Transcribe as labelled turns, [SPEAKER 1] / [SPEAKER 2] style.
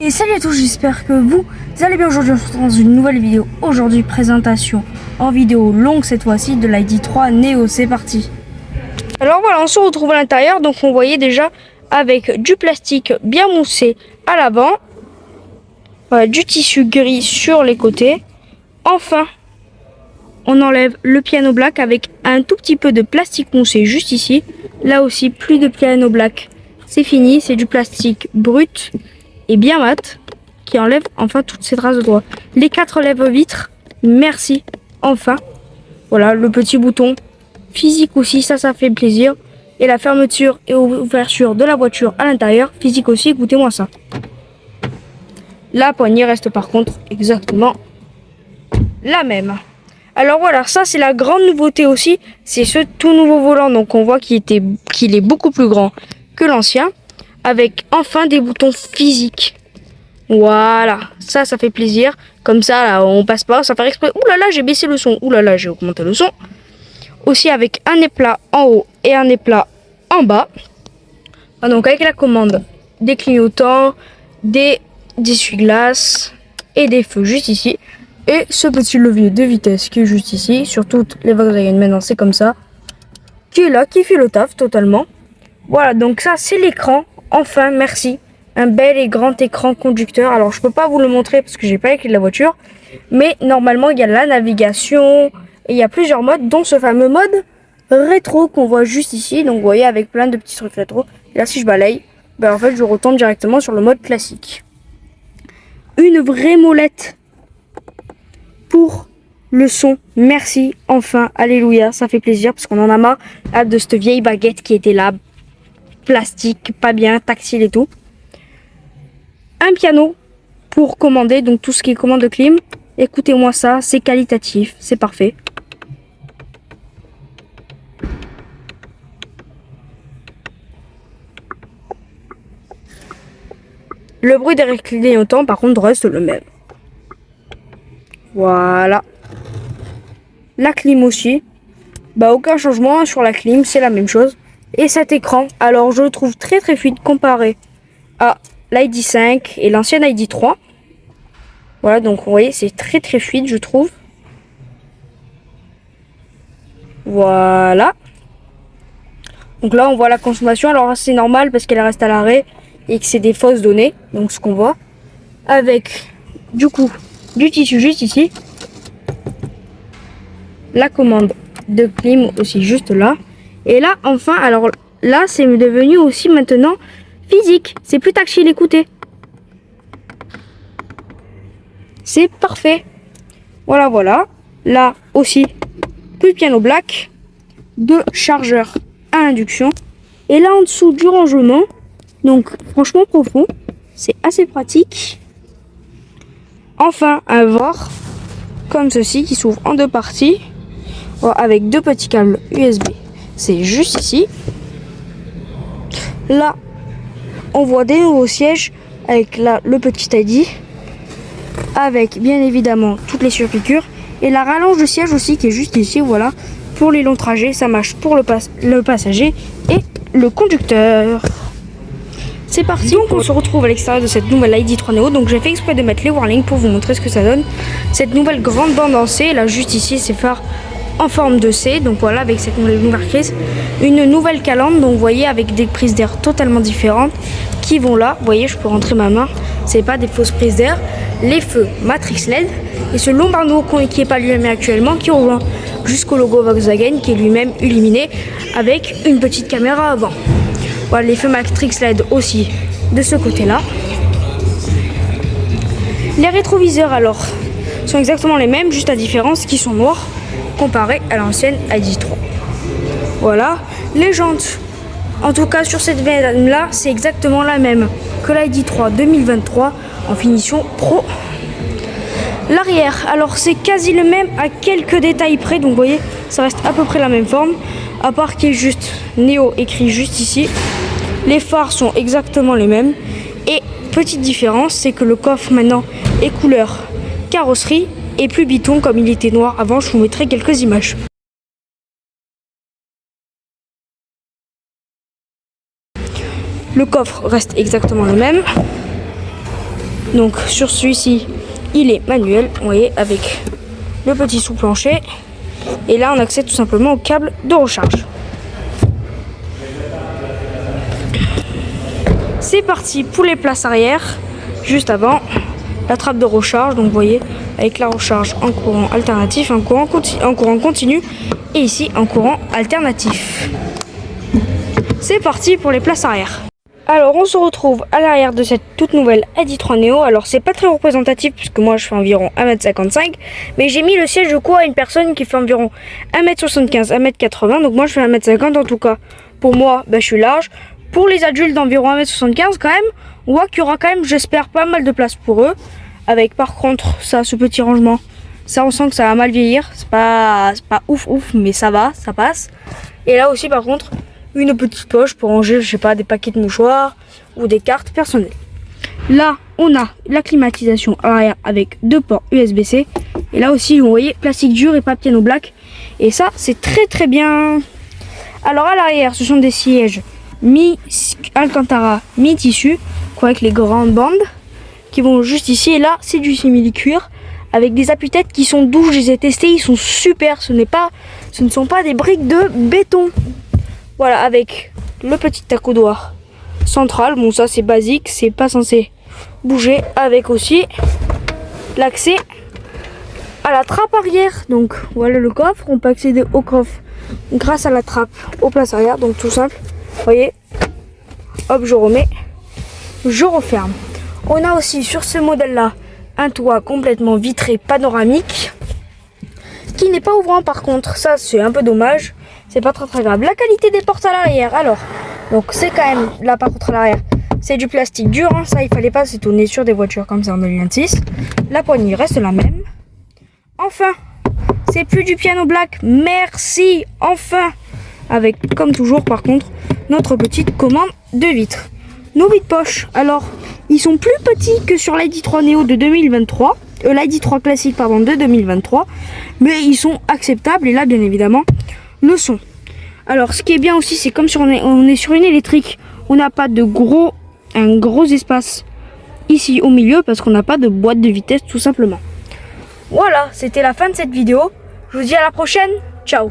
[SPEAKER 1] Et salut à tous, j'espère que vous allez bien. Aujourd'hui on se retrouve dans une nouvelle vidéo. Aujourd'hui présentation en vidéo longue cette fois-ci de l'ID 3 Neo, c'est parti. Alors voilà, on se retrouve à l'intérieur, donc on voyait déjà avec du plastique bien moussé à l'avant, voilà, du tissu gris sur les côtés. Enfin, on enlève le piano black avec un tout petit peu de plastique moussé juste ici. Là aussi, plus de piano black, c'est fini, c'est du plastique brut et bien mat qui enlève enfin toutes ces traces de doigts. Les 4 lève-vitres, merci, enfin. Voilà, le petit bouton physique aussi, ça fait plaisir. Et la fermeture et ouverture de la voiture à l'intérieur, physique aussi, écoutez-moi ça. La poignée reste par contre exactement la même. Alors voilà, ça c'est la grande nouveauté aussi, c'est ce tout nouveau volant. Donc on voit qu'il est beaucoup plus grand que l'ancien, avec enfin des boutons physiques. Voilà, ça fait plaisir. Comme ça, là, on passe pas, ça fait exprès. Ouh là là, j'ai baissé le son. Ouh là là, j'ai augmenté le son. Aussi avec un éplat en haut et un éplat en bas. Ah, donc avec la commande des clignotants, des essuie-glaces et des feux juste ici. Et ce petit levier de vitesse qui est juste ici. Sur toutes les Volkswagen maintenant, c'est comme ça. Qui est là, qui fait le taf totalement. Voilà, donc ça c'est l'écran. Enfin, merci. Un bel et grand écran conducteur. Alors je peux pas vous le montrer parce que j'ai pas les clés de la voiture. Mais normalement il y a la navigation. Et il y a plusieurs modes, dont ce fameux mode rétro qu'on voit juste ici. Donc vous voyez avec plein de petits trucs rétro. Et là si je balaye, ben en fait je retombe directement sur le mode classique. Une vraie molette pour le son. Merci, enfin, alléluia, ça fait plaisir parce qu'on en a marre de cette vieille baguette qui était là. Plastique, pas bien, tactile et tout. Un piano pour commander, donc tout ce qui est commande de clim. Écoutez-moi ça, c'est qualitatif, c'est parfait. Le bruit des clignotants, par contre, reste le même. Voilà. La clim aussi. Bah, aucun changement sur la clim, c'est la même chose. Et cet écran, alors je le trouve très fluide comparé à l'ID 5 et l'ancienne ID 3. Voilà, donc vous voyez, c'est très fluide, je trouve. Voilà. Donc là, on voit la consommation. Alors c'est normal parce qu'elle reste à l'arrêt et que c'est des fausses données. Donc ce qu'on voit. Avec, du coup, du tissu juste ici. La commande de clim aussi juste là. Et là, enfin, alors là, c'est devenu aussi maintenant physique. C'est plus tactile, écoutez. C'est parfait. Voilà. Là aussi, plus de piano black, de chargeur à induction. Et là en dessous du rangement, donc franchement profond, c'est assez pratique. Enfin un VOR comme ceci qui s'ouvre en deux parties avec deux petits câbles USB. C'est juste ici. Là, on voit des nouveaux sièges avec là le petit ID, avec bien évidemment toutes les surpiqûres et la rallonge de siège aussi qui est juste ici. Voilà, pour les longs trajets, ça marche pour le passager et le conducteur. C'est parti. Donc on se retrouve à l'extérieur de cette nouvelle ID 3 Neo. Donc j'ai fait exprès de mettre les warnings pour vous montrer ce que ça donne. Cette nouvelle grande bande en C, là juste ici, c'est phare en forme de C. Donc voilà, avec cette nouvelle prise, une nouvelle calandre. Donc vous voyez, avec des prises d'air totalement différentes qui vont là. Vous voyez, je peux rentrer ma main. C'est pas des fausses prises d'air. Les feux Matrix LED et ce long bandeau qui est pas lui-même actuellement, qui rejoint jusqu'au logo Volkswagen qui est lui-même illuminé avec une petite caméra avant. Voilà, les feux Matrix LED aussi de ce côté-là. Les rétroviseurs alors sont exactement les mêmes, juste à différence qu'ils sont noirs comparé à l'ancienne ID 3. Voilà, les jantes, en tout cas sur cette veine là, c'est exactement la même que l'ID 3 2023 en finition pro. L'arrière, alors c'est quasi le même à quelques détails près, donc vous voyez, ça reste à peu près la même forme, à part qu'il y ait juste Neo écrit juste ici. Les phares sont exactement les mêmes. Et petite différence, c'est que le coffre maintenant est couleur carrosserie et plus biton comme il était noir avant. Je vous mettrai quelques images. Le coffre reste exactement le même. Donc sur celui-ci, il est manuel, vous voyez, avec le petit sous-plancher. Et là, on accède tout simplement au câble de recharge. C'est parti pour les places arrière. Juste avant, la trappe de recharge. Donc vous voyez, avec la recharge en courant alternatif, en courant continu. Et ici, en courant alternatif. C'est parti pour les places arrière. Alors on se retrouve à l'arrière de cette toute nouvelle ID3 Neo. Alors c'est pas très représentatif puisque moi je fais environ 1m55. Mais j'ai mis le siège de cours à une personne qui fait environ 1m75, 1m80. Donc moi je fais 1m50 en tout cas. Pour moi, je suis large. Pour les adultes d'environ 1m75 quand même, on voit qu'il y aura quand même, j'espère, pas mal de place pour eux. Avec par contre ça, ce petit rangement. Ça on sent que ça va mal vieillir. C'est pas ouf mais ça va, ça passe. Et là aussi par contre, une petite poche pour ranger, je sais pas, des paquets de mouchoirs ou des cartes personnelles. Là, on a la climatisation à l'arrière avec 2 ports USB-C. Et là aussi, vous voyez, plastique dur et pas piano black. Et ça, c'est très bien. Alors à l'arrière, ce sont des sièges mi-alcantara, mi-tissu, avec les grandes bandes qui vont juste ici. Et là, c'est du simili-cuir avec des appuis-têtes qui sont doux. Je les ai testés, ils sont super. Ce ne sont pas des briques de béton. Voilà, avec le petit accoudoir central. Bon, ça c'est basique, c'est pas censé bouger. Avec aussi l'accès à la trappe arrière. Donc voilà le coffre. On peut accéder au coffre grâce à la trappe aux places arrière. Donc tout simple. Vous voyez, hop, je remets, je referme. On a aussi sur ce modèle-là un toit complètement vitré panoramique qui n'est pas ouvrant par contre. Ça c'est un peu dommage. C'est pas très grave. La qualité des portes à l'arrière, alors, donc c'est quand même, là par contre à l'arrière, c'est du plastique dur, hein, ça il fallait pas s'étonner sur des voitures comme ça en 2026. La poignée reste la même. Enfin, c'est plus du piano black, merci, enfin. Avec, comme toujours par contre, notre petite commande de vitres. Nos vides-poches, alors, ils sont plus petits que sur l'ID3 Neo de 2023. L'ID3 classique, pardon, de 2023. Mais ils sont acceptables, et là bien évidemment, le son. Alors ce qui est bien aussi, c'est comme si on est sur une électrique, on n'a pas un gros espace ici au milieu parce qu'on n'a pas de boîte de vitesse tout simplement. Voilà, c'était la fin de cette vidéo. Je vous dis à la prochaine. Ciao.